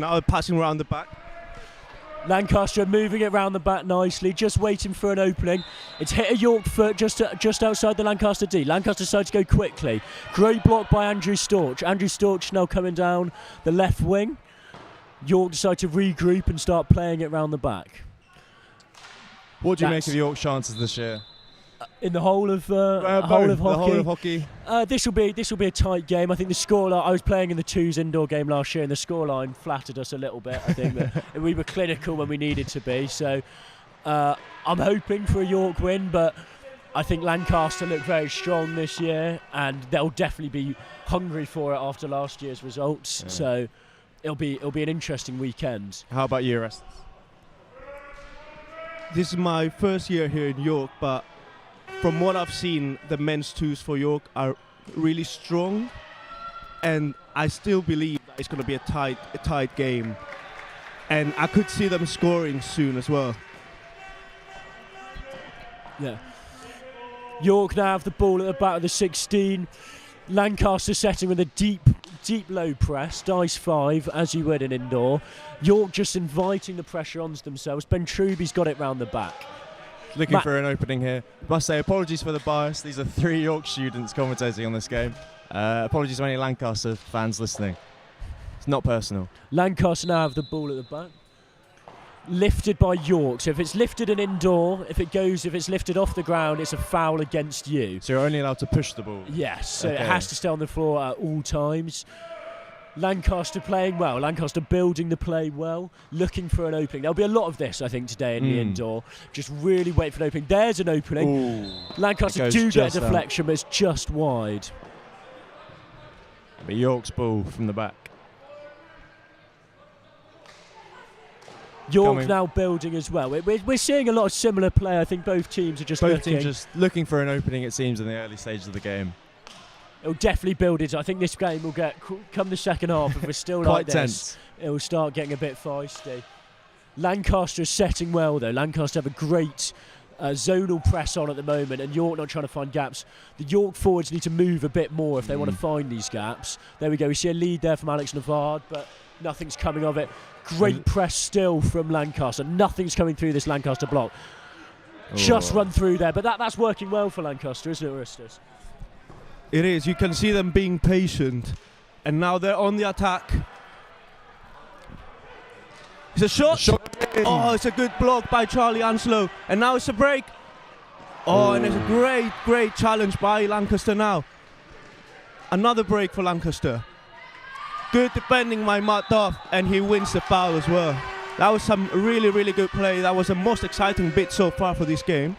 now passing around the back. Lancaster moving it round the back nicely, just waiting for an opening. It's hit a York foot just outside the Lancaster D. Lancaster decides to go quickly. Great block by Andrew Storch. Andrew Storch now coming down the left wing. York decide to regroup and start playing it round the back. What do you make of York's chances this year? In the whole of hockey. This will be a tight game. I think the scoreline. I was playing in the twos indoor game last year, and the scoreline flattered us a little bit. I think that we were clinical when we needed to be. So I'm hoping for a York win, but I think Lancaster look very strong this year, and they'll definitely be hungry for it after last year's results. Yeah. So it'll be an interesting weekend. How about you, Restless? This is my first year here in York, but from what I've seen, the men's twos for York are really strong, and I still believe that it's going to be a tight game, and I could see them scoring soon as well. Yeah. York now have the ball at the back of the 16. Lancaster setting with a deep low press, dice 5, as you would in indoor. York just inviting the pressure onto themselves. Ben Truby's got it round the back. Looking for an opening here. Must say apologies for the bias. These are 3 York students commentating on this game. Apologies to any Lancaster fans listening. It's not personal. Lancaster now have the ball at the back. Lifted by York. So if it's lifted in indoor, if it's lifted off the ground, it's a foul against you. So you're only allowed to push the ball? Yes. So it has to stay on the floor at all times. Lancaster playing well. Lancaster building the play well, looking for an opening. There'll be a lot of this, I think, today in the indoor. Just really wait for an opening. There's an opening. Ooh, Lancaster do get a deflection, but it's just wide. But York's ball from the back. York now building as well. We're seeing a lot of similar play. I think both teams are just looking for an opening, it seems, in the early stages of the game. It'll definitely build it. I think this game will come the second half, if we're still like this, tense. It will start getting a bit feisty. Lancaster is setting well, though. Lancaster have a great zonal press on at the moment, and York not trying to find gaps. The York forwards need to move a bit more if they want to find these gaps. There we go. We see a lead there from Alex Navard, but nothing's coming of it. Great press still from Lancaster. Nothing's coming through this Lancaster block. Just run through there, but that's working well for Lancaster, isn't it, Orestes? It is. You can see them being patient, and now they're on the attack. It's a shot. Oh, it's a good block by Charlie Anslow, and now it's a break. Oh, and it's a great challenge by Lancaster now. Another break for Lancaster. Good defending by Matt Duff, and he wins the foul as well. That was some really good play. That was the most exciting bit so far for this game.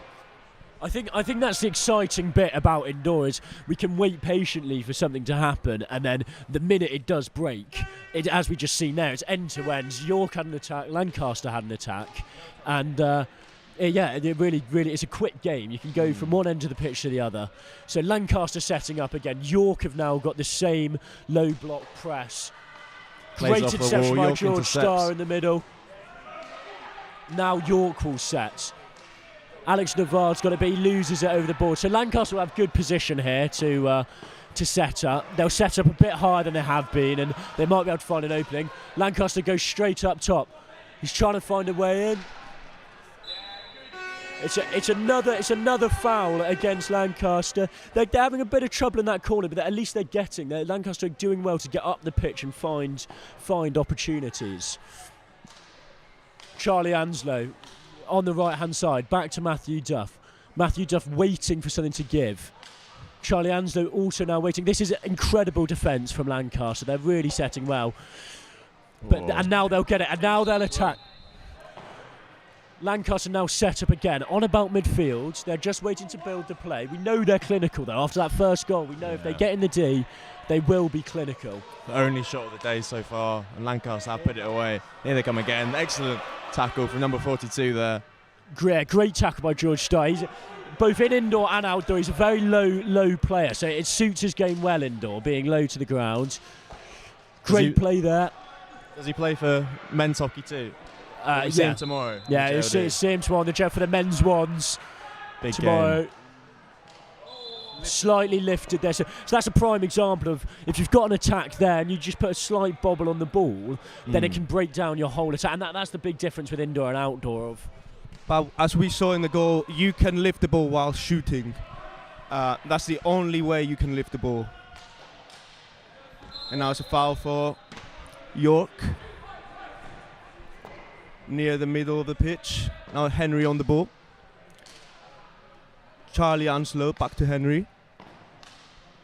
I think that's the exciting bit about indoor is we can wait patiently for something to happen, and then the minute it does break, as we just seen there, it's end to end. York had an attack, Lancaster had an attack, and it really it's a quick game. You can go from one end of the pitch to the other. So Lancaster setting up again. York have now got the same low block press. Great interception by George Starr in the middle. Now York will set. Alex Navard's got to be, loses it over the board. So Lancaster will have good position here to set up. They'll set up a bit higher than they have been, and they might be able to find an opening. Lancaster goes straight up top. He's trying to find a way in. It's another foul against Lancaster. They're having a bit of trouble in that corner, but at least they're getting there. Lancaster are doing well to get up the pitch and find opportunities. Charlie Anslow on the right-hand side, back to Matthew Duff. Matthew Duff waiting for something to give. Charlie Anslow also now waiting. This is incredible defence from Lancaster. They're really setting well. And now they'll get it, and now they'll attack. Lancaster now set up again on about midfield. They're just waiting to build the play. We know they're clinical, though. After that first goal, we know if they get in the D, they will be clinical. The only shot of the day so far, and Lancaster have put it away. Here they come again. Excellent tackle from number 42 there. Great tackle by George Starr. He's both in indoor and outdoor. He's a very low player, so it suits his game well indoor, being low to the ground. Great play there. Does he play for men's hockey too? See him tomorrow. Yeah, you'll see him tomorrow on the jet for the men's ones. Big tomorrow. Game. Slightly lifted there. So that's a prime example of if you've got an attack there and you just put a slight bobble on the ball, then it can break down your whole attack. And that's the big difference with indoor and outdoor. But as we saw in the goal, you can lift the ball while shooting. That's the only way you can lift the ball. And now it's a foul for York. Near the middle of the pitch. Now Henry on the ball. Charlie Anslow back to Henry.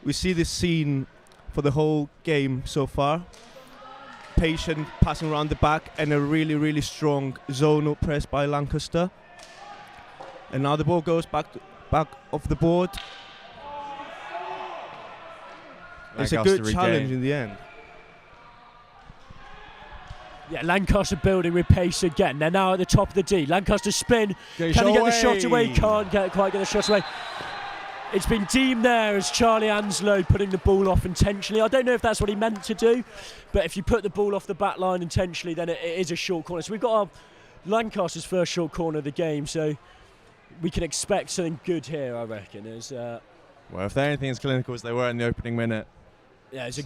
We see this scene for the whole game so far. Patient passing around the back and a really, really strong zonal press by Lancaster. And now the ball goes back off the board. It's a good challenge in the end. Yeah, Lancaster building with pace again. They're now at the top of the D. Lancaster spin. Can he get the shot away? Can't quite get the shot away. It's been deemed there as Charlie Anslow putting the ball off intentionally. I don't know if that's what he meant to do, but if you put the ball off the back line intentionally, then it is a short corner. So we've got our Lancaster's first short corner of the game, so we can expect something good here, I reckon. Well, if they're anything as clinical as they were in the opening minute. Yeah, it's a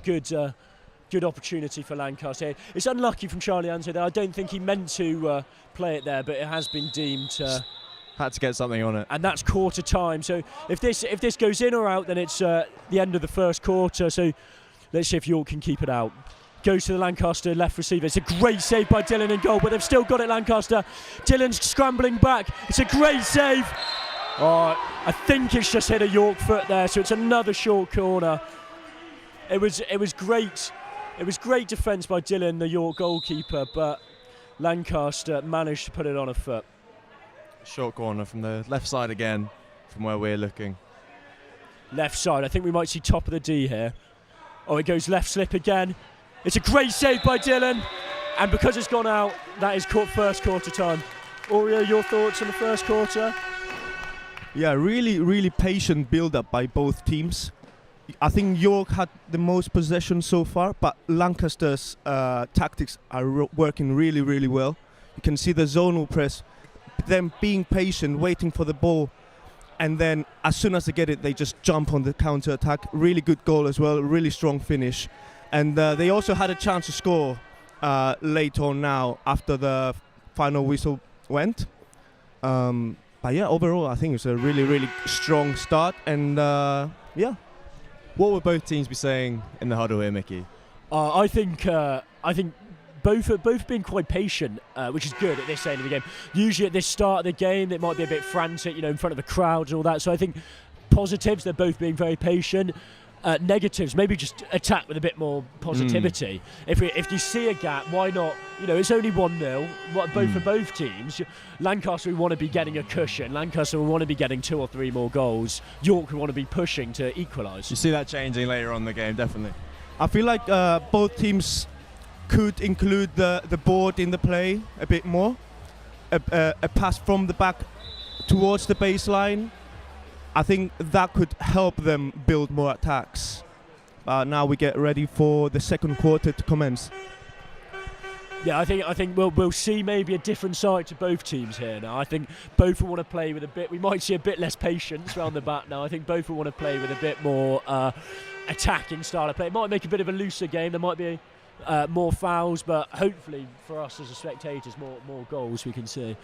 good opportunity for Lancaster. It's unlucky from Charlie Anslow there. I don't think he meant to play it there, but it has been deemed... had to get something on it. And that's quarter time. So if this goes in or out, then it's the end of the first quarter. So let's see if York can keep it out. Goes to the Lancaster left receiver. It's a great save by Dylan in goal, but they've still got it, Lancaster. Dylan's scrambling back. It's a great save. Oh, I think it's just hit a York foot there, so it's another short corner. It was great. It was great defence by Dylan, the York goalkeeper, but Lancaster managed to put it on a foot. Short corner from the left side again, from where we're looking. Left side, I think we might see top of the D here. Oh, it goes left slip again. It's a great save by Dylan, and because it's gone out, that is first quarter time. Oreo, your thoughts on the first quarter? Yeah, really, really patient build-up by both teams. I think York had the most possession so far, but Lancaster's tactics are working really, really well. You can see the zonal press, them being patient, waiting for the ball, and then as soon as they get it, they just jump on the counter-attack. Really good goal as well, really strong finish. And they also had a chance to score late on now after the final whistle went. But yeah, overall, I think it's a really, really strong start, and yeah. What would both teams be saying in the huddle here, Mickey? I think both have been quite patient, which is good at this end of the game. Usually at this start of the game, it might be a bit frantic, in front of the crowds and all that. So I think positives, they're both being very patient. Negatives, maybe just attack with a bit more positivity. If you see a gap, why not? It's only 1-0. For both teams, Lancaster will want to be getting a cushion. Lancaster will want to be getting 2 or 3 more goals. York will want to be pushing to equalise. You see that changing later on in the game, definitely. I feel like both teams could include the board in the play a bit more. A pass from the back towards the baseline. I think that could help them build more attacks. Now we get ready for the second quarter to commence. Yeah, I think we'll see maybe a different side to both teams here now. I think both will want to play with a bit. We might see a bit less patience around the back now. I think both will want to play with a bit more attacking style of play. It might make a bit of a looser game. There might be more fouls, but hopefully for us as spectators, more goals we can see.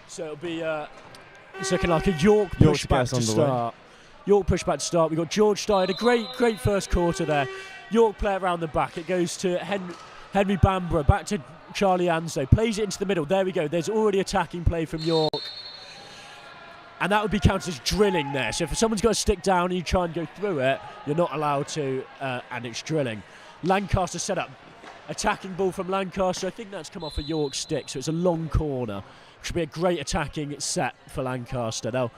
So it'll be. It's looking like a York pushback to start. York pushback to start. We've got George Steyer, a great first quarter there. York play around the back. It goes to Henry Bamborough, back to Charlie Anslow. Plays it into the middle. There we go. There's already attacking play from York. And that would be counted as drilling there. So if someone's got to stick down and you try and go through it, you're not allowed to, and it's drilling. Lancaster set up. Attacking ball from Lancaster. I think that's come off a York stick, so it's a long corner. Should be a great attacking set for Lancaster.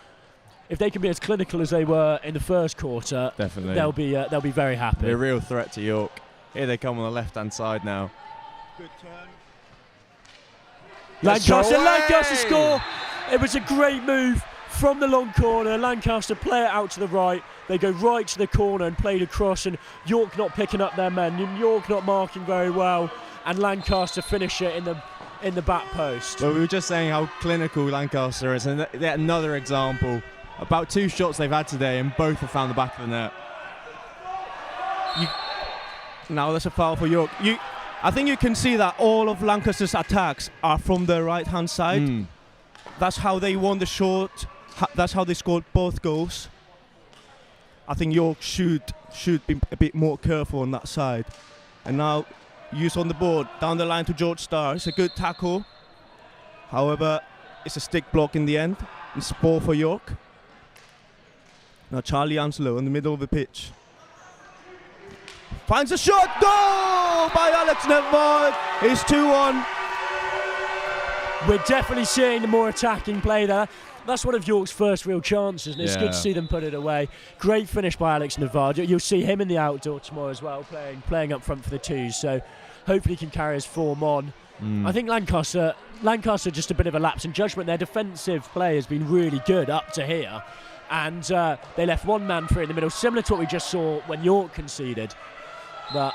If they can be as clinical as they were in the first quarter, definitely they'll be very happy. They're a real threat to York. Here they come on the left-hand side now. Good turn. Lancaster score. It was a great move from the long corner. Lancaster play it out to the right. They go right to the corner and played across, and York not picking up their men. York not marking very well, and Lancaster finish it in the back post. Well, we were just saying how clinical Lancaster is, and yet another example About 2 shots they've had today, and both have found the back of the net. Now there's a foul for York. I think you can see that all of Lancaster's attacks are from the right-hand side. That's how they won the shot. That's how they scored both goals. I think York should be a bit more careful on that side. And now, use on the board, down the line to George Starr. It's a good tackle. However, it's a stick block in the end. It's ball for York. Now Charlie Anslow in the middle of the pitch. Finds a shot, goal by Alex Nevard. It's 2-1. We're definitely seeing the more attacking play there. That's one of York's first real chances, and it's good to see them put it away. Great finish by Alex Nevard. You'll see him in the outdoor tomorrow as well, playing up front for the twos, so hopefully he can carry his form on. I think Lancaster just a bit of a lapse in judgment. Their defensive play has been really good up to here, and they left one man free in the middle, similar to what we just saw when York conceded. But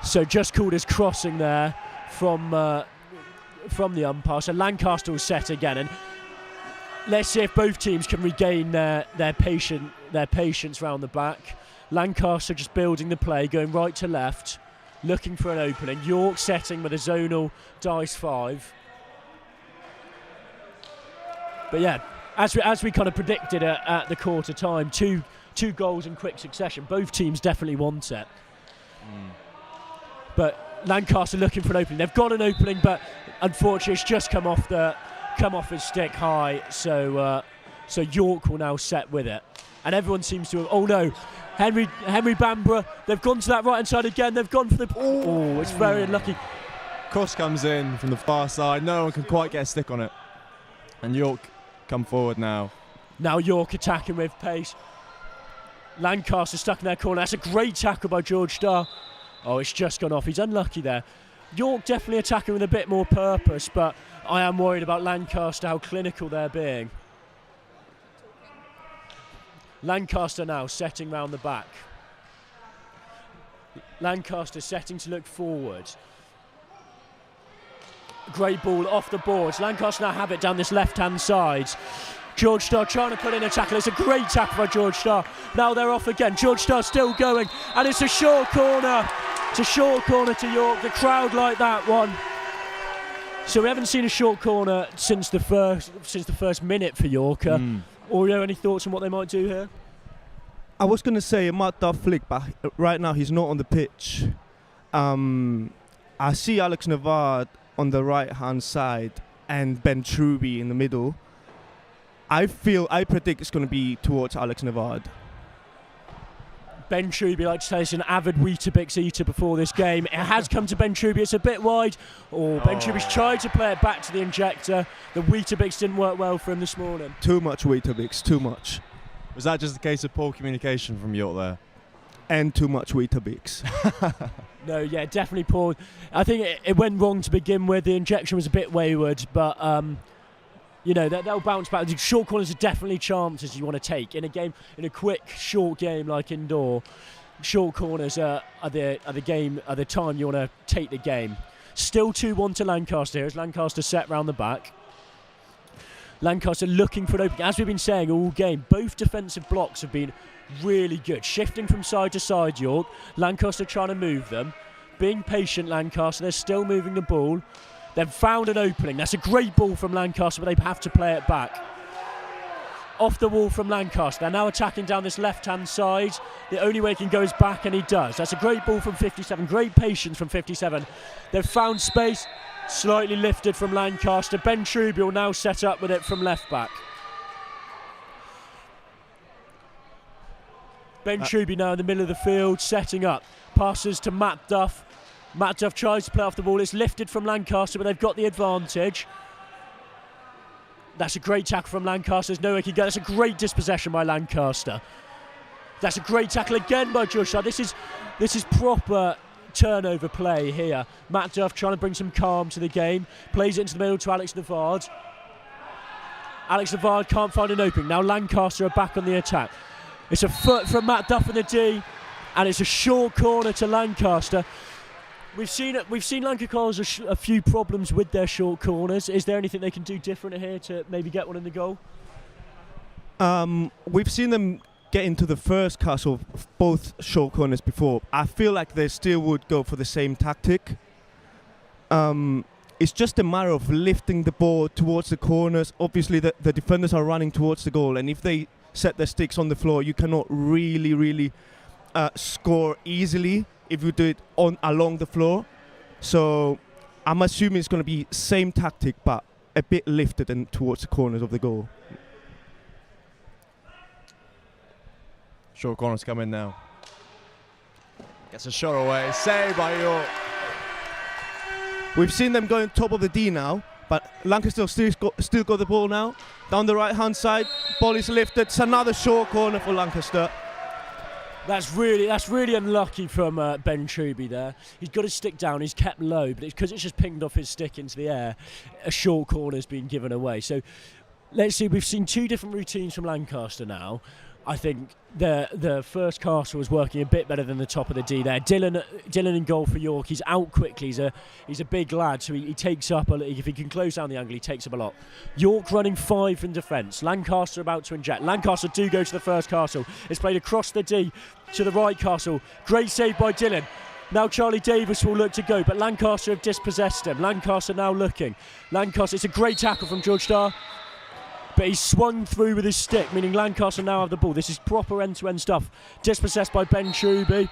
so just called his crossing there from the umpire. So Lancaster will set again, and let's see if both teams can regain their patience round the back. Lancaster just building the play, going right to left, looking for an opening. York setting with a zonal dice 5. But yeah, as we kind of predicted at the quarter time, two goals in quick succession. Both teams definitely want it. But Lancaster looking for an opening. They've got an opening, but unfortunately it's just come off his stick high. So York will now set with it, and everyone seems to have, oh no, Henry Bamborough. They've gone to that right hand side again. They've gone for the it's very unlucky. Cross comes in from the far side. No one can quite get a stick on it, and York come forward now. Now York attacking with pace. Lancaster stuck in their corner. That's a great tackle by George Starr. Oh, it's just gone off. He's unlucky there. York definitely attacking with a bit more purpose, but I am worried about Lancaster, how clinical they're being. Lancaster now setting round the back. Lancaster setting to look forward. Great ball off the boards. Lancaster now have it down this left-hand side. George Starr trying to put in a tackle. It's a great tackle by George Starr. Now they're off again. George Starr still going, and it's a short corner. It's a short corner to York. The crowd like that one. So we haven't seen a short corner since the first minute for York. Oreo, any thoughts on what they might do here? I was going to say a Matt Duff flick, but right now he's not on the pitch. I see Alex Nevard on the right-hand side and Ben Truby in the middle. I predict it's going to be towards Alex Nevard. Ben Truby, like to say, is an avid Weetabix eater before this game. It has come to Ben Truby. It's a bit wide. Ben Truby's tried to play it back to the injector. The Weetabix didn't work well for him this morning. Too much Weetabix, too much. Was that just a case of poor communication from York there? And too much Weetabix. No, yeah, definitely poor. I think it went wrong to begin with. The injection was a bit wayward, but they'll bounce back. The short corners are definitely chances you want to take in a game, in a quick, short game like indoor. Short corners are the time you want to take the game. Still 2-1 to Lancaster here as Lancaster set round the back. Lancaster looking for an opening. As we've been saying all game, both defensive blocks have been really good. Shifting from side to side, York. Lancaster trying to move them. Being patient, Lancaster. They're still moving the ball. They've found an opening. That's a great ball from Lancaster, but they have to play it back. Off the wall from Lancaster. They're now attacking down this left-hand side. The only way he can go is back, and he does. That's a great ball from 57. Great patience from 57. They've found space. Slightly lifted from Lancaster. Ben Truby will now set up with it from left-back. Ben Truby now in the middle of the field, setting up. Passes to Matt Duff. Matt Duff tries to play off the ball. It's lifted from Lancaster, but they've got the advantage. That's a great tackle from Lancaster. There's no way he can get. That's a great dispossession by Lancaster. That's a great tackle again by George Starr. This is proper turnover play here. Matt Duff trying to bring some calm to the game. Plays it into the middle to Alex Nevard. Alex Nevard can't find an opening. Now Lancaster are back on the attack. It's a foot from Matt Duff in the D, and it's a short corner to Lancaster. We've seen Lancaster cause a few problems with their short corners. Is there anything they can do different here to maybe get one in the goal? We've seen them get into the first castle, both short corners before. I feel like they still would go for the same tactic. It's just a matter of lifting the ball towards the corners. Obviously, the defenders are running towards the goal, and if they set their sticks on the floor, you cannot really score easily if you do it along the floor. So I'm assuming it's going to be same tactic, but a bit lifted and towards the corners of the goal. Short corners come in now. Gets a shot away. Saved by York. We've seen them going top of the D now, but Lancaster still got the ball now. Down the right-hand side, ball is lifted. It's another short corner for Lancaster. That's really unlucky from Ben Truby there. He's got his stick down, he's kept low, but because it's just pinged off his stick into the air, a short corner's been given away. So let's see, we've seen two different routines from Lancaster now. I think the first castle was working a bit better than the top of the D there. Dylan in goal for York. He's out quickly. He's a big lad, so he takes up if he can close down the angle, he takes up a lot. York running 5 in defence. Lancaster about to inject. Lancaster do go to the first castle. It's played across the D to the right castle. Great save by Dylan. Now Charlie Davis will look to go, but Lancaster have dispossessed him. Lancaster now looking. It's a great tackle from George Starr. But he's swung through with his stick, meaning Lancaster now have the ball. This is proper end-to-end stuff. Dispossessed by Ben Truby,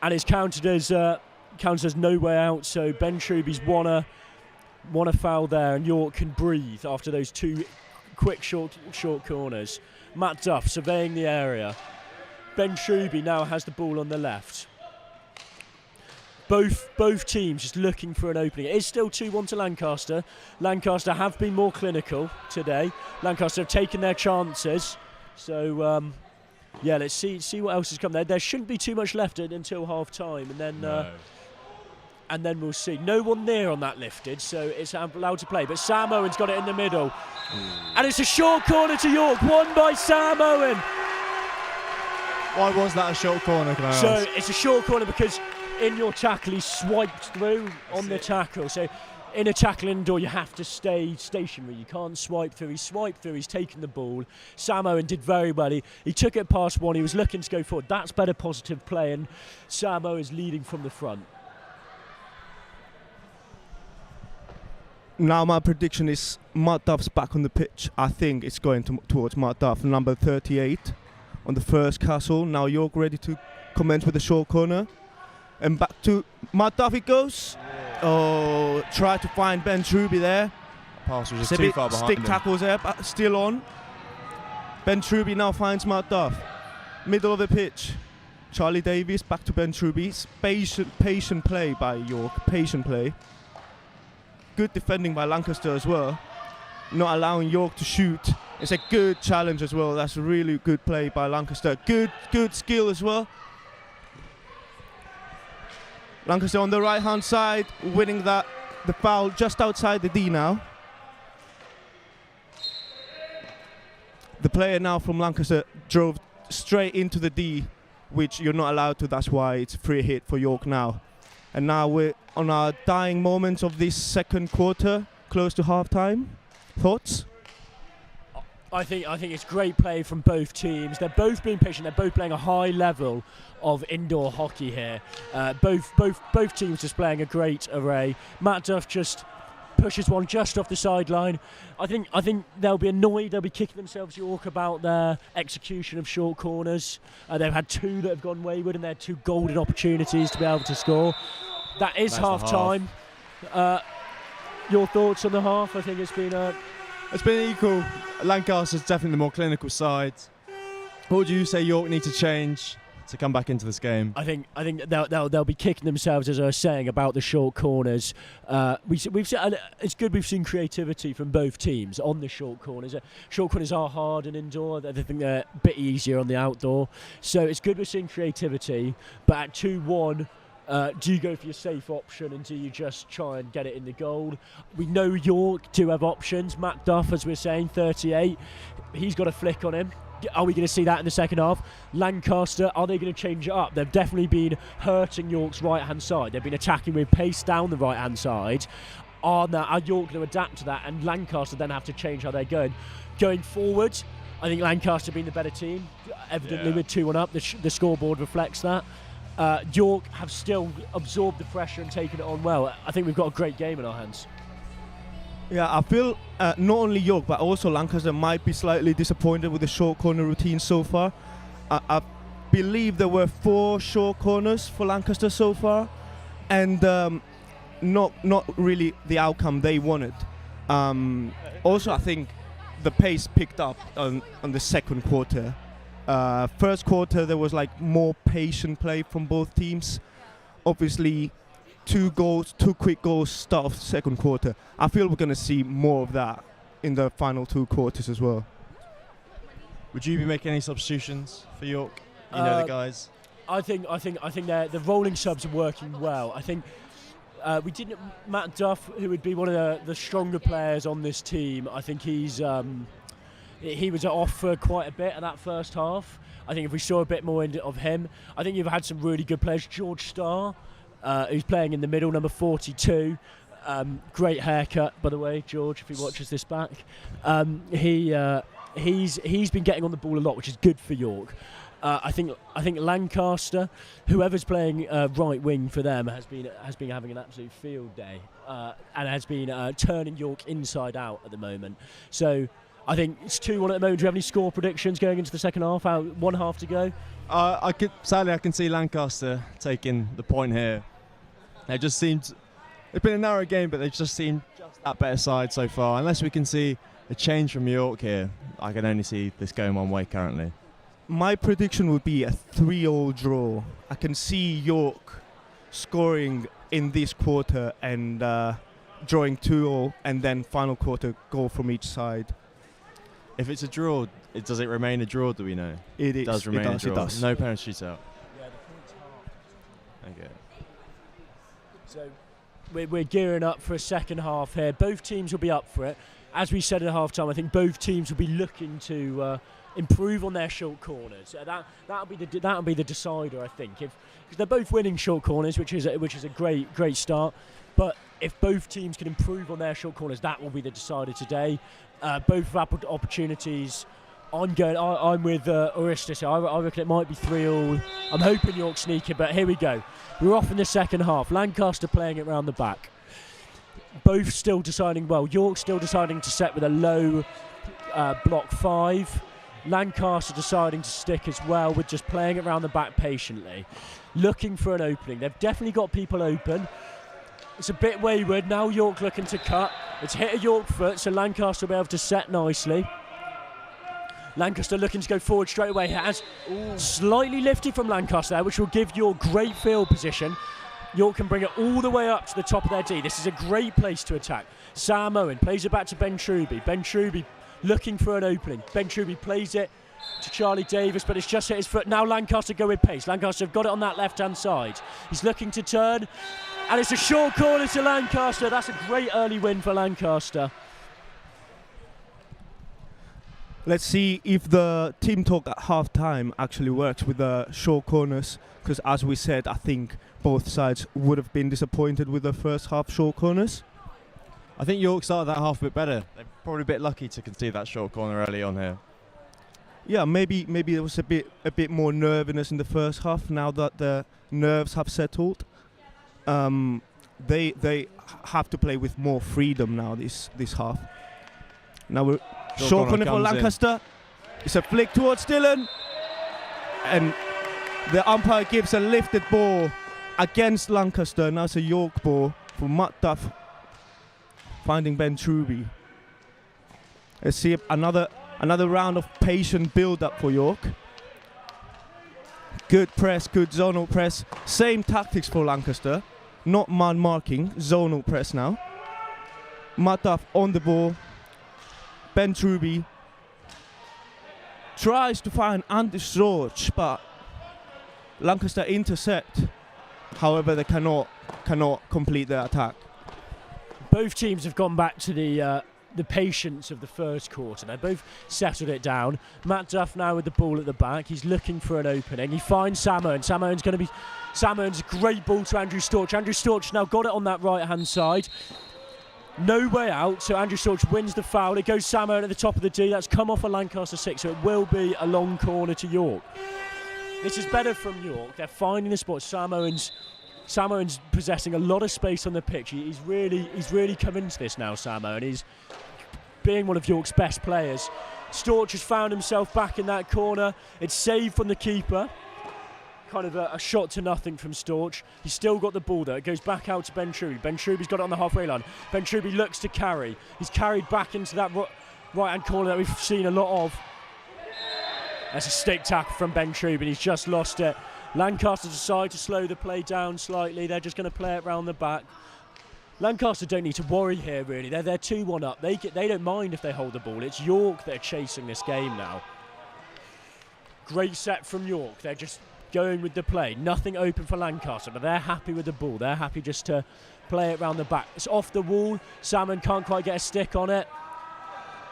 and it's counted as no way out. So Ben Truby's won a foul there, and York can breathe after those two quick short corners. Matt Duff surveying the area. Ben Truby now has the ball on the left. Both teams just looking for an opening. It is still 2-1 to Lancaster. Lancaster have been more clinical today. Lancaster have taken their chances. So, let's see what else has come there. There shouldn't be too much left until half-time, and then we'll see. No one near on that lifted, so it's allowed to play. But Sam Owen's got it in the middle. And it's a short corner to York, won by Sam Owen. Why was that a short corner, can I ask? So it's a short corner because in your tackle, he swiped through on the tackle. So in a tackle indoor, you have to stay stationary. You can't swipe through. He swiped through. He's taken the ball. Sam Owen did very well. He took it past one. He was looking to go forward. That's better positive play, and Sam Owen's leading from the front. Now my prediction is Matt Duff's back on the pitch. I think it's going towards Matt Duff, number 38 on the first castle. Now York ready to commence with the short corner. And back to Matt Duff it goes. Oh, try to find Ben Truby there. Pass was just too far behind stick him. tackles there, but still on. Ben Truby now finds Matt Duff. Middle of the pitch. Charlie Davis back to Ben Truby. Patient play by York. Patient play. Good defending by Lancaster as well. Not allowing York to shoot. It's a good challenge as well. That's a really good play by Lancaster. Good skill as well. Lancaster on the right-hand side, winning the foul just outside the D now. The player now from Lancaster drove straight into the D, which you're not allowed to. That's why it's a free hit for York now. And now we're on our dying moments of this second quarter, close to half-time. Thoughts? I think it's great play from both teams. They're both being patient. They're both playing a high level of indoor hockey here. Both teams displaying a great array. Matt Duff just pushes one just off the sideline. I think they'll be annoyed. They'll be kicking themselves, York, about their execution of short corners. They've had 2 that have gone wayward, and they're 2 golden opportunities to be able to score. That is half time. Your thoughts on the half? I think it's been equal. Lancaster's definitely the more clinical side. What would you say York need to change to come back into this game? I think they'll be kicking themselves, as I was saying, about the short corners. We've seen, it's good we've seen creativity from both teams on the short corners. Short corners are hard and indoor. I think they're a bit easier on the outdoor. So it's good we're seeing creativity. But at 2-1, do you go for your safe option and do you just try and get it in the goal? We know York do have options. Matt Duff, as we're saying, 38. He's got a flick on him. Are we going to see that in the second half? Lancaster, are they going to change it up? They've definitely been hurting York's right-hand side. They've been attacking with pace down the right-hand side. Are York going to adapt to that? And Lancaster then have to change how they're going. Going forward, I think Lancaster being the better team, evidently Yeah. with 2-1 up. The scoreboard reflects that. York have still absorbed the pressure and taken it on well. I think we've got a great game in our hands. Yeah, I feel not only York but also Lancaster might be slightly disappointed with the short corner routine so far. I believe there were 4 short corners for Lancaster so far, and not really the outcome they wanted. Also, I think the pace picked up on the second quarter. First quarter there was like more patient play from both teams. Obviously, 2 quick goals start of second quarter. I feel we're going to see more of that in the final 2 quarters as well. Would you be making any substitutions for York? You know the guys. I think the rolling subs are working well. I think we didn't. Matt Duff, who would be one of the stronger players on this team, I think he was off for quite a bit in that first half. I think if we saw a bit more of him, I think you've had some really good players. George Starr, who's playing in the middle, number 42. Great haircut, by the way, George, if he watches this back. He's been getting on the ball a lot, which is good for York. I think Lancaster, whoever's playing right wing for them, has been having an absolute field day and has been turning York inside out at the moment. So I think it's 2-1 at the moment. Do you have any score predictions going into the second half? 1 half to go. Sadly, I can see Lancaster taking the point here. It's been a narrow game, but they've just seemed just that better side so far. Unless we can see a change from York here, I can only see this going one way currently. My prediction would be a 3-3 draw. I can see York scoring in this quarter and drawing 2-2, and then final quarter goal from each side. If it's a draw, does it remain a draw, do we know? It does remain a draw. It does. No penalty shootout. Yeah, the point's half. Okay. So we're gearing up for a second half here. Both teams will be up for it. As we said at half time, I think both teams will be looking to improve on their short corners. That'll be the decider, I think. Because they're both winning short corners, which is a great start. But if both teams can improve on their short corners, that will be the decider today. Both have opportunities. I'm with Orestes. I reckon it might be 3-3. I'm hoping York sneak it, but here we go. We're off in the second half. Lancaster playing it round the back. Both still deciding well. York still deciding to set with a low block 5. Lancaster deciding to stick as well with just playing it round the back patiently. Looking for an opening. They've definitely got people open. It's a bit wayward. Now York looking to cut. It's hit a York foot, so Lancaster will be able to set nicely. Lancaster looking to go forward straight away. Has slightly lifted from Lancaster there, which will give York great field position. York can bring it all the way up to the top of their D. This is a great place to attack. Sam Owen plays it back to Ben Truby. Ben Truby looking for an opening. Ben Truby plays it to Charlie Davis, but it's just hit his foot. Now Lancaster go with pace. Lancaster have got it on that left-hand side. He's looking to turn, and it's a short corner to Lancaster. That's a great early win for Lancaster. Let's see if the team talk at half-time actually works with the short corners, because as we said, I think both sides would have been disappointed with the first half short corners. I think York started that half a bit better. They're probably a bit lucky to concede that short corner early on here. Yeah, maybe there was a bit more nervousness in the first half. Now that the nerves have settled, they have to play with more freedom now this half. Now we're short corner for Lancaster. It's a flick towards Dillon, and the umpire gives a lifted ball against Lancaster. Now it's a York ball for Matt Duff, finding Ben Truby. Let's see another round of patient build-up for York. Good press, good zonal press. Same tactics for Lancaster. Not man marking, zonal press now. Matt Duff on the ball. Ben Truby tries to find Anders George, but Lancaster intercept. However, they cannot complete their attack. Both teams have gone back to the patience of the first quarter. They both settled it down. Matt Duff now with the ball at the back. He's looking for an opening. He finds Sam Owen. Sam Owen's a great ball to Andrew Storch. Andrew Storch now got it on that right-hand side. No way out, so Andrew Storch wins the foul. It goes Sam Owen at the top of the D. That's come off a Lancaster 6, so it will be a long corner to York. This is better from York. They're finding the spot. Sam Owen's possessing a lot of space on the pitch. He's really come into this now, Sam Owen. He's being one of York's best players. Storch has found himself back in that corner. It's saved from the keeper. Kind of a shot to nothing from Storch. He's still got the ball though. It goes back out to Ben Truby. Ben Truby's got it on the halfway line. Ben Truby looks to carry. He's carried back into that right-hand corner that we've seen a lot of. That's a stick tackle from Ben Truby. He's just lost it. Lancaster decide to slow the play down slightly. They're just going to play it round the back. Lancaster don't need to worry here really. They're 2-1 up. They don't mind if they hold the ball. It's York that are chasing this game now. Great set from York. They're just going with the play. Nothing open for Lancaster, but they're happy with the ball. They're happy just to play it round the back. It's off the wall. Salmon can't quite get a stick on it.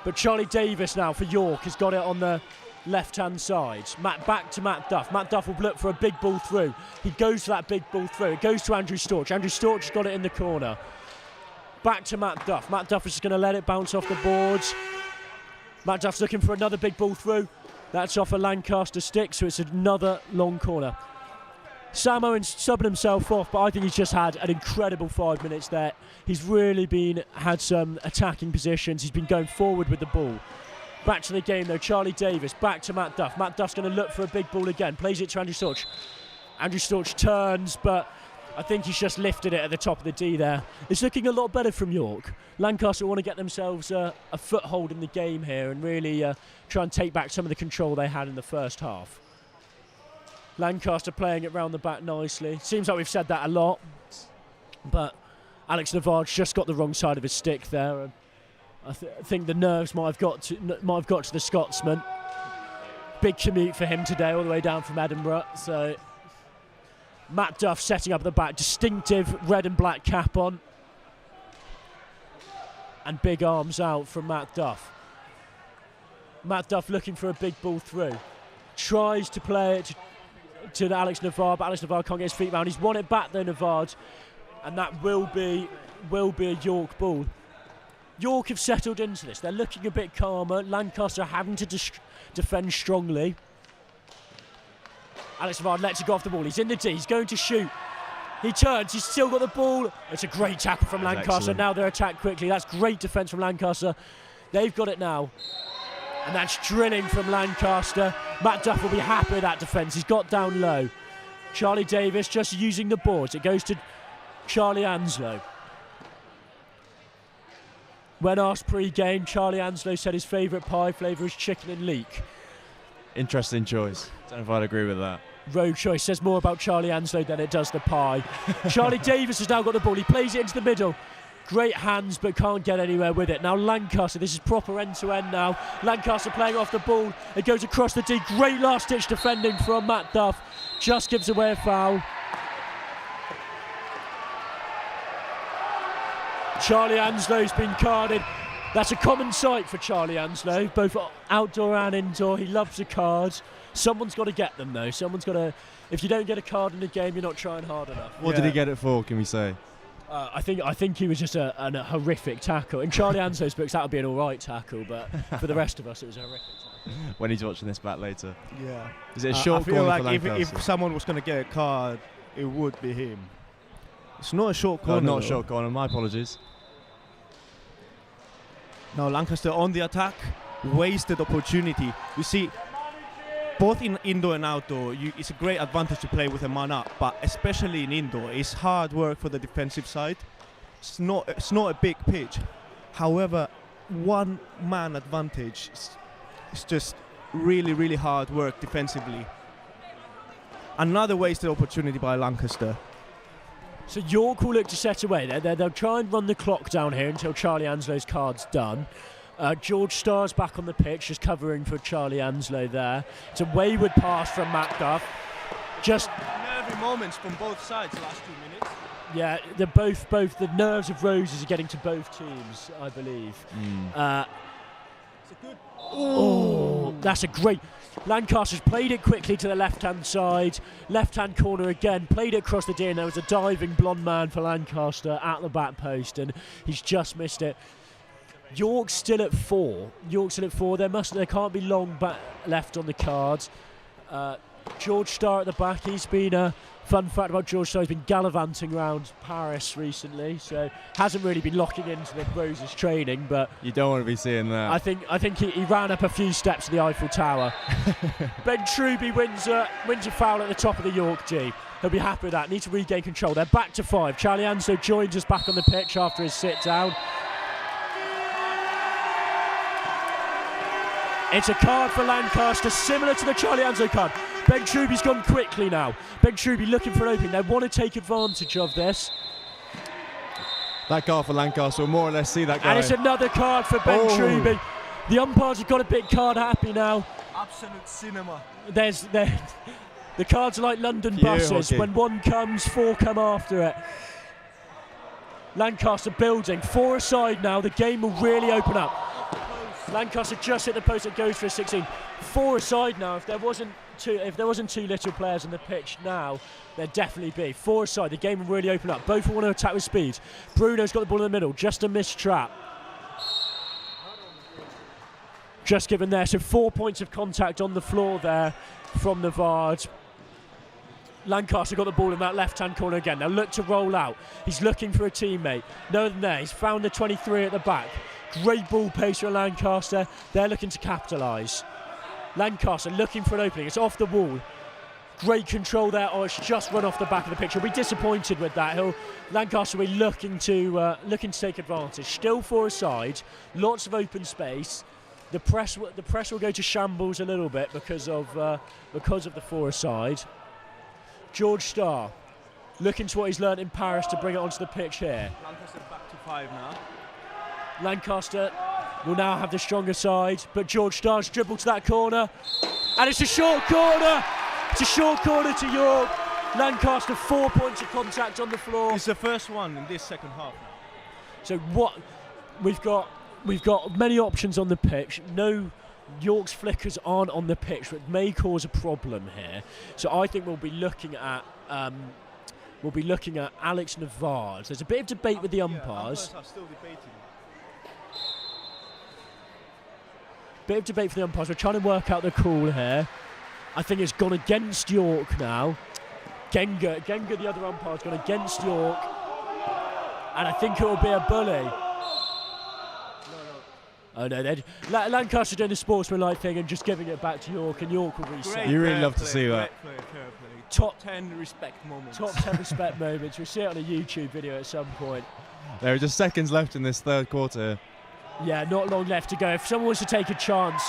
But Charlie Davis now for York has got it on the left-hand side. Back to Matt Duff. Matt Duff will look for a big ball through. He goes for that big ball through. It goes to Andrew Storch. Andrew Storch has got it in the corner. Back to Matt Duff. Matt Duff is just going to let it bounce off the boards. Matt Duff's looking for another big ball through. That's off a Lancaster stick, so it's another long corner. Sam Owen's subbing himself off, but I think he's just had an incredible 5 minutes there. He's really had some attacking positions. He's been going forward with the ball. Back to the game though, Charlie Davis, back to Matt Duff. Matt Duff's going to look for a big ball again, plays it to Andrew Storch. Andrew Storch turns, but I think he's just lifted it at the top of the D there. It's looking a lot better from York. Lancaster want to get themselves a foothold in the game here and really try and take back some of the control they had in the first half. Lancaster playing it round the back nicely. Seems like we've said that a lot, but Alex Navard's just got the wrong side of his stick there. I think the nerves might have got to the Scotsman. Big commute for him today, all the way down from Edinburgh. So Matt Duff setting up at the back, distinctive red and black cap on, and big arms out from Matt Duff. Matt Duff looking for a big ball through, tries to play it to Alex Navard, but Alex Navard can't get his feet round. He's won it back though, Navard, and that will be a York ball. York have settled into this. They're looking a bit calmer. Lancaster having to defend strongly. Alex Navard lets it go off the ball. He's in the D. He's going to shoot. He turns. He's still got the ball. It's a great tackle from Lancaster. Excellent. Now they're attacked quickly. That's great defence from Lancaster. They've got it now. And that's drilling from Lancaster. Matt Duff will be happy with that defence. He's got down low. Charlie Davis just using the boards. It goes to Charlie Anslow. When asked pre-game, Charlie Anslow said his favourite pie flavour is chicken and leek. Interesting choice. Don't know if I'd agree with that. Road choice says more about Charlie Anslow than it does the pie. Charlie Davis has now got the ball. He plays it into the middle. Great hands, but can't get anywhere with it. Now Lancaster, this is proper end-to-end now. Lancaster playing off the ball. It goes across the D. Great last-ditch defending from Matt Duff. Just gives away a foul. Charlie Anslow's been carded. That's a common sight for Charlie Anslow, both outdoor and indoor. He loves the cards. Someone's got to get them though. Someone's got to. If you don't get a card in the game, you're not trying hard enough. What did he get it for? Can we say? I think he was just a horrific tackle. In Charlie Anslow's books, that would be an all right tackle, but for the rest of us, it was a horrific tackle. When he's watching this back later. Yeah. Is it a short I feel corner like for Lancaster? if someone was going to get a card, it would be him. It's not a short corner. No, not a short corner. My apologies. Now Lancaster on the attack, wasted opportunity. You see, both in indoor and outdoor, it's a great advantage to play with a man up, but especially in indoor, it's hard work for the defensive side. It's not a big pitch. However, one man advantage is just really, really hard work defensively. Another wasted opportunity by Lancaster. So York will look to set away. They'll try and run the clock down here until Charlie Anslow's card's done. George Starr's back on the pitch, just covering for Charlie Anslow there. It's a wayward pass from Matt Duff. Just nervy moments from both sides the last 2 minutes. Yeah, they're both the nerves of roses are getting to both teams, I believe. It's a good. Oh, That's a great... Lancaster's played it quickly to the left-hand side, left-hand corner again, played it across the D, and there was a diving blonde man for Lancaster at the back post, and he's just missed it. York's still at 4. There can't be long left on the cards. George Starr at the back. He's been a fun fact about George Starr. He's been gallivanting around Paris recently, so hasn't really been locking into the Roses training. But you don't want to be seeing that. I think he ran up a few steps to the Eiffel Tower. Ben Truby wins a foul at the top of the York G. He'll be happy with that. Need to regain control. They're back to 5. Charlie Anslow joins us back on the pitch after his sit down. It's a card for Lancaster, similar to the Charlie Anslow card. Ben Truby's gone quickly now. Ben Truby looking for an opening. They want to take advantage of this. That card for Lancaster will more or less see that guy. And it's another card for Ben Truby. The umpires have got a bit card happy now. Absolute cinema. The cards are like London buses. When one comes, 4 come after it. Lancaster building. 4 aside now. The game will really open up. Lancaster just hit the post. It goes for a 16. 4 aside now. If there wasn't two little players on the pitch now, there'd definitely be 4 aside. The game will really open up. Both will want to attack with speed. Bruno's got the ball in the middle. Just a missed trap. Just given there. So 4 points of contact on the floor there from the Vard. Lancaster got the ball in that left-hand corner again. They'll look to roll out. He's looking for a teammate. No one there. He's found the 23 at the back. Great ball pace for Lancaster. They're looking to capitalise. Lancaster looking for an opening. It's off the wall. Great control there. Oh, it's just run off the back of the pitch. He'll be disappointed with that. Lancaster will be looking to take advantage. Still 4 aside. Lots of open space. The press will go to shambles a little bit because of the 4 aside. George Starr looking to what he's learnt in Paris to bring it onto the pitch here. Lancaster back to 5 now. Lancaster will now have the stronger side, but George Starr's dribbled to that corner, and it's a short corner. It's a short corner to York. Lancaster 4 points of contact on the floor. It's the first one in this second half now. So what we've got many options on the pitch. No, York's flickers aren't on the pitch, which may cause a problem here. So I think we'll be looking at Alex Navard. There's a bit of debate with the umpires. Are still debating. Bit of debate for the umpires. We're trying to work out the call here. I think it's gone against York now. Genga, the other umpire, has gone against York. And I think it will be a bully. Oh no, Lancaster doing the sportsmanlike thing and just giving it back to York, and York will reset. You really love to see that. Top 10 respect moments. Top 10 respect moments. We'll see it on a YouTube video at some point. There are just seconds left in this third quarter. Yeah, not long left to go. If someone wants to take a chance,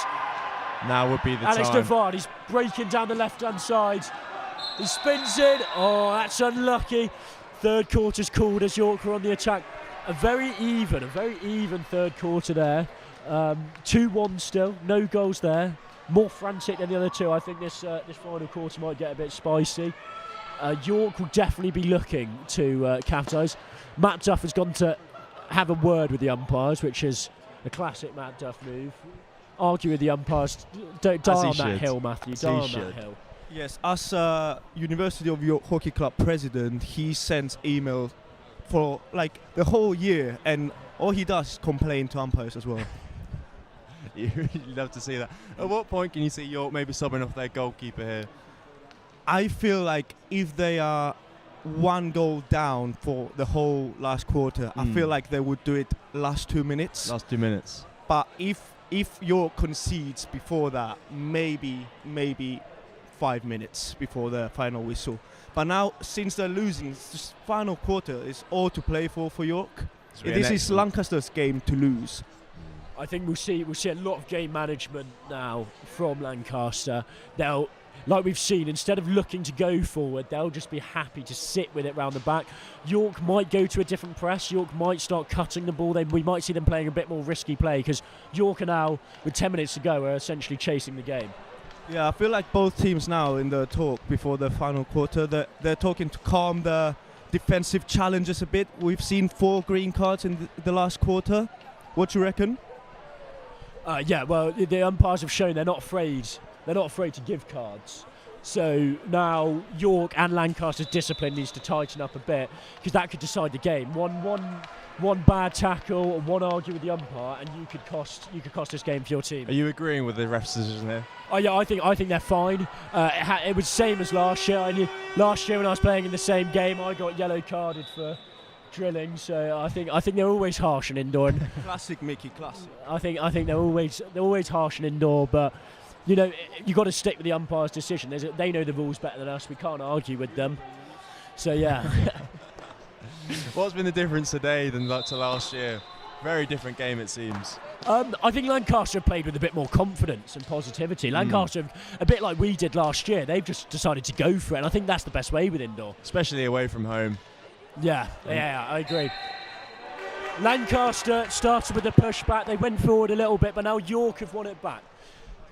now would be the Alex time. Navard, he's breaking down the left-hand side. He spins in. Oh, that's unlucky. Third quarter's called as York are on the attack. A very even third quarter there. 2-1 still, no goals there. More frantic than the other two. I think this final quarter might get a bit spicy. York will definitely be looking to capitalise. Matt Duff has gone to have a word with the umpires, which is a classic Matt Duff move. Argue with the umpires. Don't die on that hill, Matthew. Die on that hill. Yes, as University of York Hockey Club president, he sends emails for like the whole year, and all he does is complain to umpires as well. You really love to see that. At what point can you see York maybe subbing off their goalkeeper here? I feel like if they are 1 goal down for the whole last quarter, I feel like they would do it last 2 minutes. Last 2 minutes. But if York concedes before that, maybe 5 minutes before the final whistle. But now, since they're losing, this final quarter is all to play for York. This is Lancaster's game to lose. I think we'll see a lot of game management now from Lancaster. They'll, like we've seen, instead of looking to go forward, they'll just be happy to sit with it round the back. York might go to a different press. York might start cutting the ball. We might see them playing a bit more risky play because York are now, with 10 minutes to go, are essentially chasing the game. Yeah, I feel like both teams now in the talk before the final quarter, they're talking to calm the defensive challenges a bit. We've seen 4 green cards in the last quarter. What do you reckon? Yeah, well, the umpires have shown they're not afraid. They're not afraid to give cards. So now York and Lancaster's discipline needs to tighten up a bit, because that could decide the game. One bad tackle, or one argue with the umpire, and you could cost this game for your team. Are you agreeing with the ref's decision here? Oh yeah, I think they're fine. It was the same as last year. Last year when I was playing in the same game, I got yellow carded for drilling. So I think they're always harsh and indoor. Classic Mickey, classic. I think they're always harsh and indoor, but you know, you got to stick with the umpire's decision. They know the rules better than us. We can't argue with them. So yeah. What's been the difference today than to last year? Very different game, it seems. I think Lancaster have played with a bit more confidence and positivity. Lancaster, a bit like we did last year, they've just decided to go for it, and I think that's the best way with indoor. Especially away from home. Yeah, I agree. Lancaster started with a pushback. They went forward a little bit, but now York have won it back.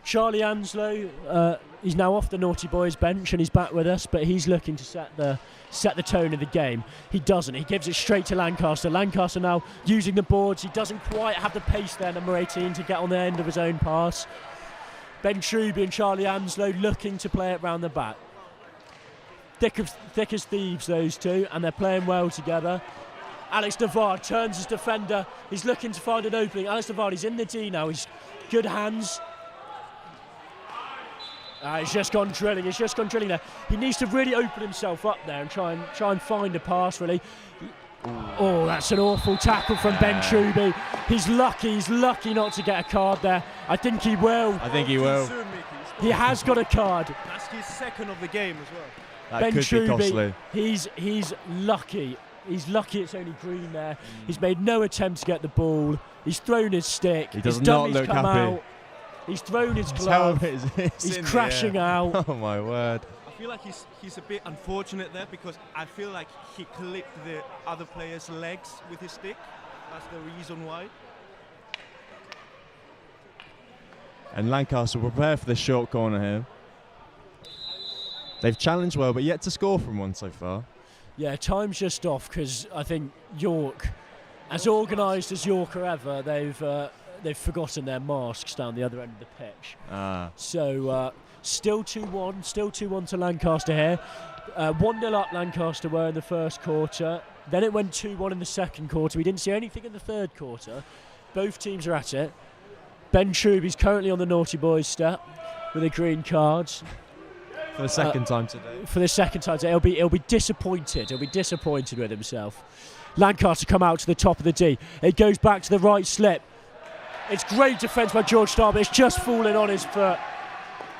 Charlie Anslow, he's now off the Naughty Boys bench and he's back with us, but he's looking to set the tone of the game. He doesn't. He gives it straight to Lancaster. Lancaster now using the boards. He doesn't quite have the pace there, number 18, to get on the end of his own pass. Ben Truby and Charlie Anslow looking to play it round the back. Thick as thieves, those two, and they're playing well together. Alex Navarre turns his defender. He's looking to find an opening. Alex Navarre, he's in the D now. He's good hands. He's just gone drilling. There. He needs to really open himself up there and try and find a pass, really. Oh, that's an awful tackle from Ben Truby. He's lucky not to get a card there. I think he will. He has got a card. That's his second of the game as well. That Ben could be costly. Truby, he's lucky. He's lucky it's only green there. He's made no attempt to get the ball. He's thrown his stick. He does not look happy. Out. He's thrown his glove. He's crashing out. Oh my word. I feel like he's a bit unfortunate there, because I feel like he clipped the other player's legs with his stick. That's the reason why. And Lancaster will prepare for the short corner here. They've challenged well, but yet to score from one so far. Yeah, time's just off, because I think York, as organised as York are ever, they've forgotten their masks down the other end of the pitch. So still 2-1 to Lancaster here. 1-0 up Lancaster were in the first quarter. Then it went 2-1 in the second quarter. We didn't see anything in the third quarter. Both teams are at it. Ben Truby's currently on the Naughty Boys step with a green card. For the second time today. For the second time today. He'll be disappointed. He'll be disappointed with himself. Lancaster come out to the top of the D. It goes back to the right slip. It's great defence by George Starr, but it's just falling on his foot.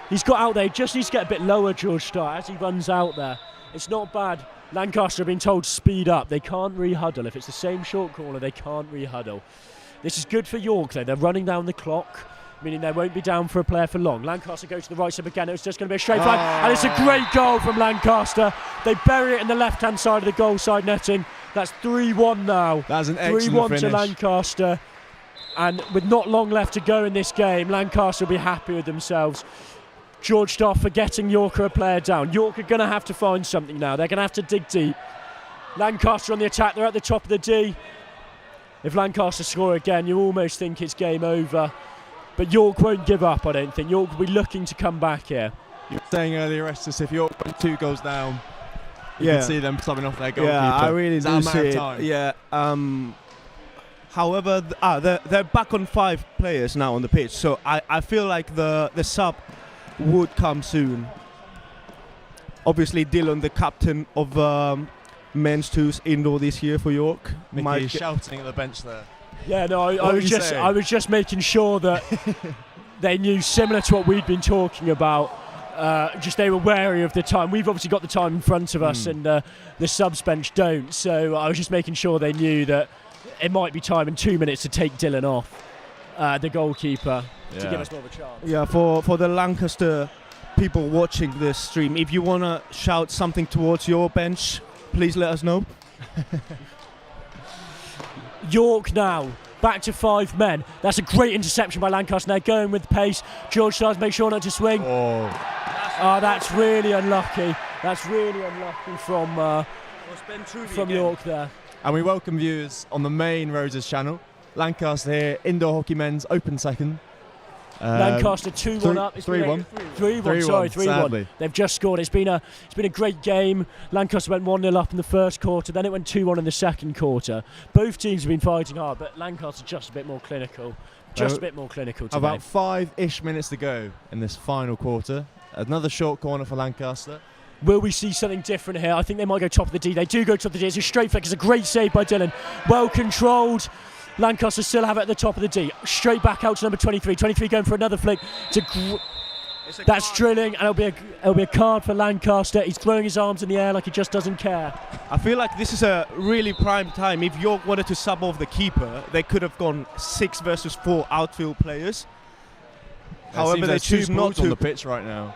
He's got out there. He just needs to get a bit lower, George Starr, as he runs out there. It's not bad. Lancaster have been told to speed up. They can't re-huddle. If it's the same short corner, they can't re-huddle. This is good for York, though. They're running down the clock, meaning they won't be down for a player for long. Lancaster goes to the right side again. It's just going to be a straight flag, and it's a great goal from Lancaster. They bury it in the left-hand side of the goal side netting. That's 3-1 now. That's an excellent 3-1 to Lancaster. And with not long left to go in this game, Lancaster will be happy with themselves. George Starr forgetting York are a player down. York are going to have to find something now. They're going to have to dig deep. Lancaster on the attack. They're at the top of the D. If Lancaster score again, you almost think it's game over. But York won't give up, I don't think. York will be looking to come back here. You were saying earlier, Estes, if York went 2 goals down, you could see them subbing off their goalkeeper. Yeah, I really do see it. Time? Yeah. However, they're back on 5 players now on the pitch, so I feel like the sub would come soon. Obviously, Dylan, the captain of men's twos indoor this year for York. Mickey shouting at the bench there. Yeah, no, I was just making sure that they knew, similar to what we'd been talking about. Just they were wary of the time. We've obviously got the time in front of us, and the subs bench don't. So I was just making sure they knew that it might be time in 2 minutes to take Dylan off, the goalkeeper, to give us more of a chance. Yeah, for the Lancaster people watching this stream, if you want to shout something towards your bench, please let us know. York now back to 5 men. That's a great interception by Lancaster. They're going with pace. George Starrs makes sure not to swing. That's really unlucky. That's really unlucky from York there. And we welcome viewers on the main Roses channel. Lancaster here, indoor hockey men's open second. Lancaster 2-1 up. 3-1. 3-1. Sorry, 3-1. Sadly. They've just scored. It's been a great game. Lancaster went 1-0 up in the first quarter. Then it went 2-1 in the second quarter. Both teams have been fighting hard, but Lancaster just a bit more clinical. Just a bit more clinical today. About 5-ish minutes to go in this final quarter. Another short corner for Lancaster. Will we see something different here? I think they might go top of the D. They do go top of the D. It's a straight flick. It's a great save by Dylan. Well controlled. Lancaster still have it at the top of the D. Straight back out to number 23. 23 going for another flick. That's drilling, and it'll be a card for Lancaster. He's throwing his arms in the air like he just doesn't care. I feel like this is a really prime time. If York wanted to sub off the keeper, they could have gone 6 versus 4 outfield players. However, they choose not to. On the pitch right now.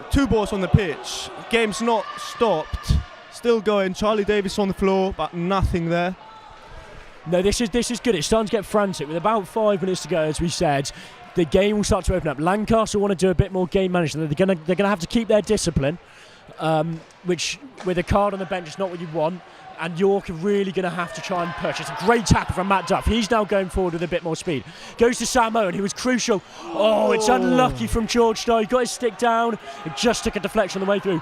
2 balls on the pitch. Game's not stopped. Still going. Charlie Davis on the floor, but nothing there. No, this is good. It's starting to get frantic. With about 5 minutes to go, as we said, the game will start to open up. Lancaster want to do a bit more game management. They're gonna have to keep their discipline, which with a card on the bench is not what you want. And York are really going to have to try and push. It's a great tackle from Matt Duff. He's now going forward with a bit more speed. Goes to Sam Owen, who was crucial. Oh, it's unlucky from George Starr. He got his stick down. It just took a deflection on the way through.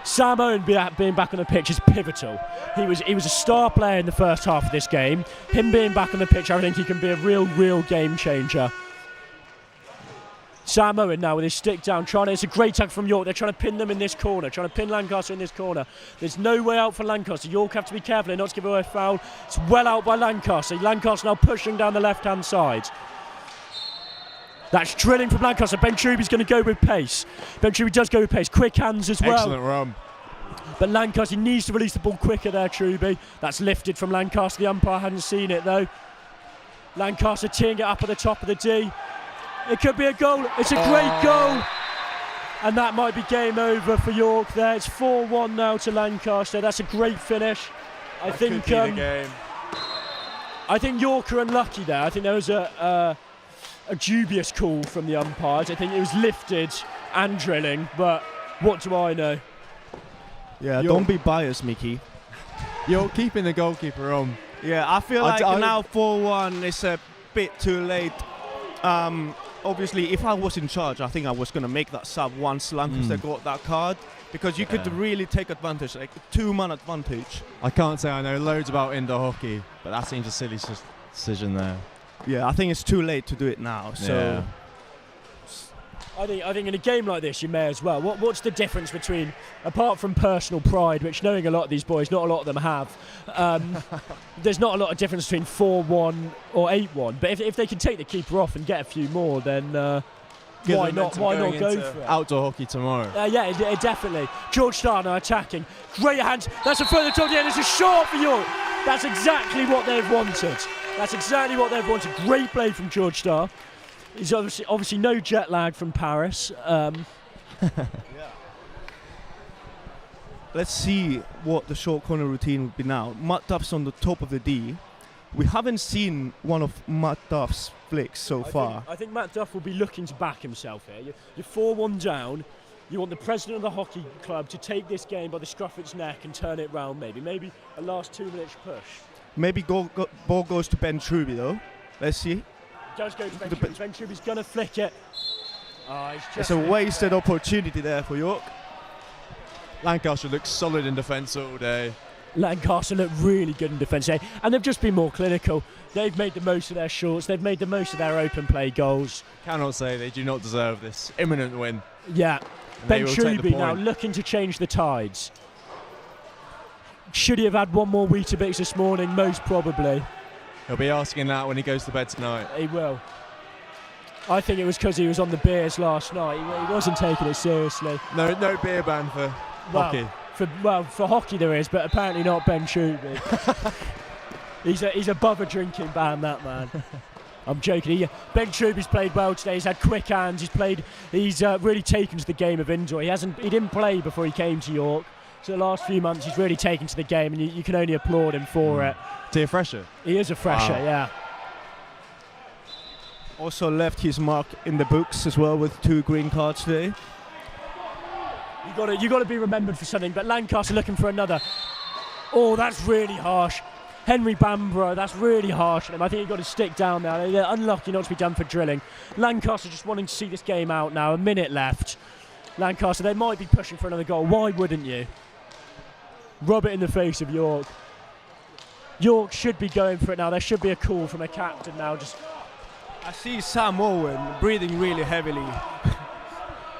Sam Owen being back on the pitch is pivotal. He was a star player in the first half of this game. Him being back on the pitch, I think he can be a real game changer. Sam Owen now with his stick down, it's a great tackle from York. They're trying to pin them in this corner, trying to pin Lancaster in this corner. There's no way out for Lancaster. York have to be careful not to give away a foul. It's well out by Lancaster. Lancaster now pushing down the left-hand side. That's drilling from Lancaster. Ben Truby's going to go with pace. Ben Truby does go with pace. Quick hands as well. Excellent run. But Lancaster needs to release the ball quicker there, Truby. That's lifted from Lancaster. The umpire hadn't seen it, though. Lancaster teeing it up at the top of the D. It could be a goal. It's a great goal. And that might be game over for York there. It's 4-1 now to Lancaster. That's a great finish. I think York are unlucky there. I think there was a dubious call from the umpires. I think it was lifted and drilling, but what do I know? Yeah, don't be biased, Mickey. You're keeping the goalkeeper on. Yeah, I feel like now 4-1 is a bit too late. Obviously, if I was in charge, I think I was going to make that sub once Lancaster got that card, because you could really take advantage, like a 2-man advantage. I can't say I know loads about indoor hockey, but that seems a silly decision there. Yeah, I think it's too late to do it now. So, yeah. I think in a game like this, you may as well. What's the difference between, apart from personal pride, which knowing a lot of these boys, not a lot of them have, there's not a lot of difference between 4-1 or 8-1. But if they can take the keeper off and get a few more, then why not go for it? Outdoor hockey tomorrow. Yeah, definitely. George Starr now attacking. Great hands. That's a further top of the end. It's a shot for York. That's exactly what they've wanted. Great play from George Starr. He's obviously no jet lag from Paris. Let's see what the short corner routine would be now. Matt Duff's on the top of the D. We haven't seen one of Matt Duff's flicks so far. I think Matt Duff will be looking to back himself here. You're 4-1 down. You want the president of the hockey club to take this game by the scruff of its neck and turn it round, maybe a last 2-minute push. Maybe ball goes to Ben Truby, though. Let's see. Does go to Ben Truby. Ben Truby's going to flick it. It's a wasted opportunity there for York. Lancaster looks solid in defence all day. Lancaster look really good in defence today, and they've just been more clinical. They've made the most of their shorts. They've made the most of their open play goals. Cannot say they do not deserve this imminent win. Yeah. Ben Truby now looking to change the tides. Should he have had one more Weetabix this morning? Most probably. He'll be asking that when he goes to bed tonight. He will. I think it was because he was on the beers last night. He wasn't taking it seriously. No beer ban for hockey. For hockey there is, but apparently not Ben Truby. He's above a drinking ban, that man. I'm joking. Ben Truby's played well today. He's had quick hands. He's really taken to the game of indoor. He didn't play before he came to York. So the last few months he's really taken to the game, and you can only applaud him for it. Is he a fresher? He is a fresher, yeah. Also left his mark in the books as well with 2 green cards today. You got to be remembered for something. But Lancaster looking for another. Oh, that's really harsh. Henry Bamborough, that's really harsh on him. I think he got to stick down there. They're unlucky not to be done for drilling. Lancaster just wanting to see this game out now. A minute left. Lancaster, they might be pushing for another goal. Why wouldn't you? Rub it in the face of York. York should be going for it now. There should be a call from a captain now. Just I see Sam Owen breathing really heavily.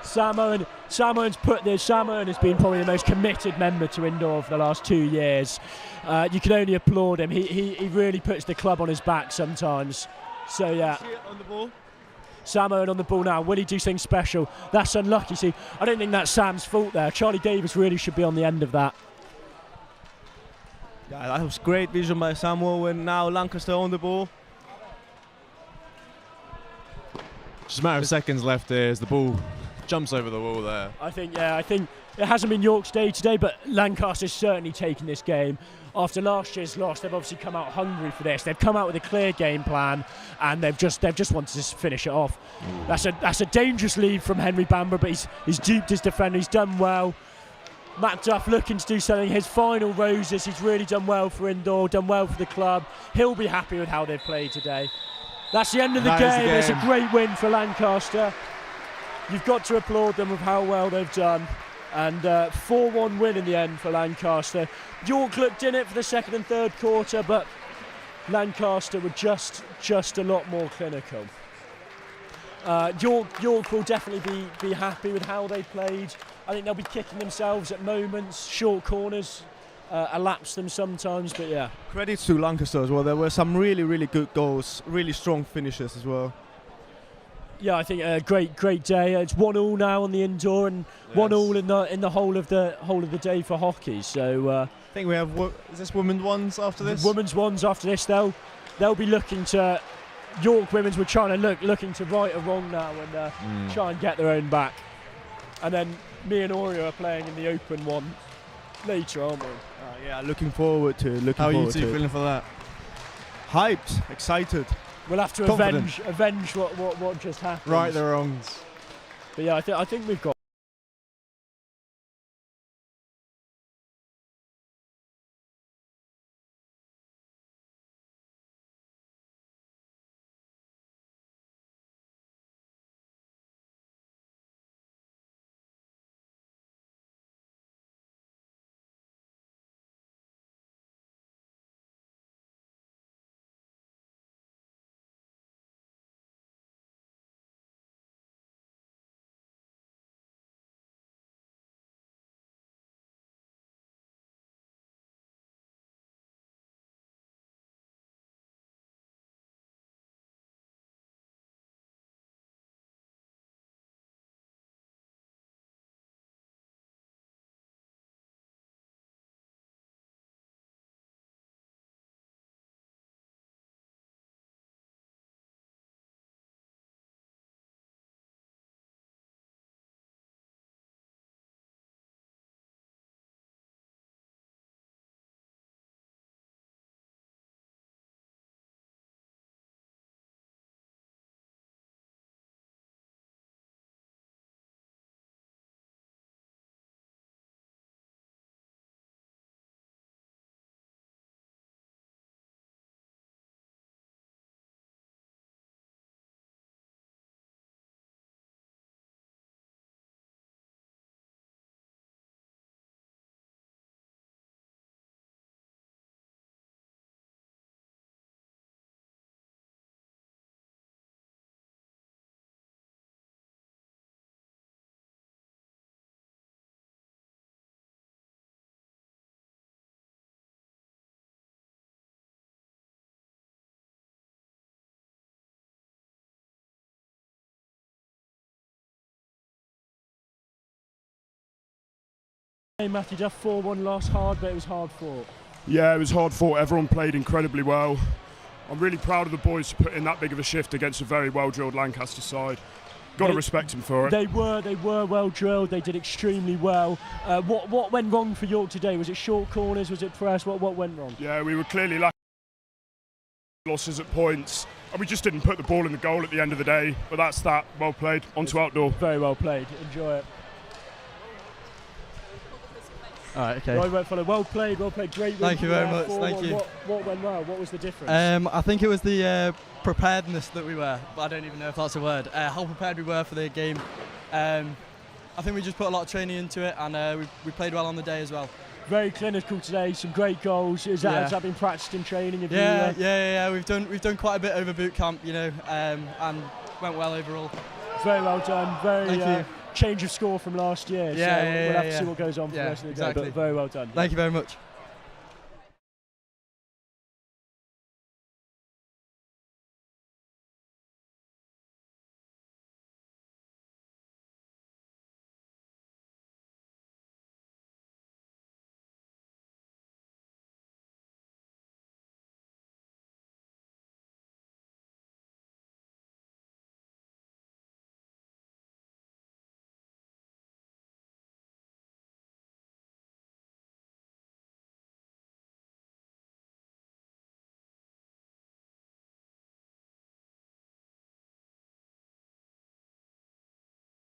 Sam Owen's put this. Sam Owen has been probably the most committed member to indoor for the last 2 years. You can only applaud him. He really puts the club on his back sometimes. So yeah. See it on the ball. Sam Owen on the ball now. Will he do something special? That's unlucky. See, I don't think that's Sam's fault there. Charlie Davis really should be on the end of that. Yeah, that was great vision by Sam Owen. Now Lancaster on the ball. Just a matter of seconds left here as the ball jumps over the wall there. I think it hasn't been York's day today, but Lancaster's certainly taken this game. After last year's loss, they've obviously come out hungry for this. They've come out with a clear game plan, and they've just wanted to finish it off. That's a dangerous lead from Henry Bamborough, but he's duped his defender. He's done well. Matt Duff looking to do something. His final roses. He's really done well for indoor, done well for the club. He'll be happy with how they've played today. That's the end of the game. It's a great win for Lancaster. You've got to applaud them with how well they've done. And 4-1 win in the end for Lancaster. York looked in it for the second and third quarter, but Lancaster were just a lot more clinical. York will definitely be happy with how they played. I think they'll be kicking themselves at moments. Short corners elapse them sometimes, but yeah. Credits to Lancaster as well. There were some really good goals, really strong finishes as well. Yeah, I think a great day. It's 1-1 now on the indoor, and 1-1 in the whole of the day for hockey. So I think we have. Is this women's ones after this? Women's ones after this. They'll be looking to. York women's were trying to looking to right a wrong now and try and get their own back. And then me and Oreo are playing in the open one later, aren't we? Yeah, looking forward to it. How are you two feeling for that? Hyped, excited. We'll have to avenge what just happened. Right the wrongs. But yeah, I think we've got. Matthew Duff 4-1 loss, hard, but it was hard fought. Yeah, it was hard fought. Everyone played incredibly well. I'm really proud of the boys to put in that big of a shift against a very well-drilled Lancaster side. Got to respect them for it. They were well drilled. They did extremely well. What went wrong for York today? Was it short corners? Was it press? What went wrong? Yeah, we were clearly lacking losses at points, and we just didn't put the ball in the goal at the end of the day. But that's that. Well played. On to outdoor. Very well played. Enjoy it. All right, okay. Right, went follow. Well played, great. Thank you very much, thank you. What went well? What was the difference? I think it was the preparedness that we were, but I don't even know if that's a word. How prepared we were for the game. I think we just put a lot of training into it, and we played well on the day as well. Very clinical today, some great goals. Has that been practiced in training? Yeah. We've done quite a bit over boot camp, you know, and went well overall. Very well done. Very Thank you. Change of score from last year. Yeah, so we'll have to yeah. see what goes on for the rest of the exactly. day. But very well done. Thank you very much.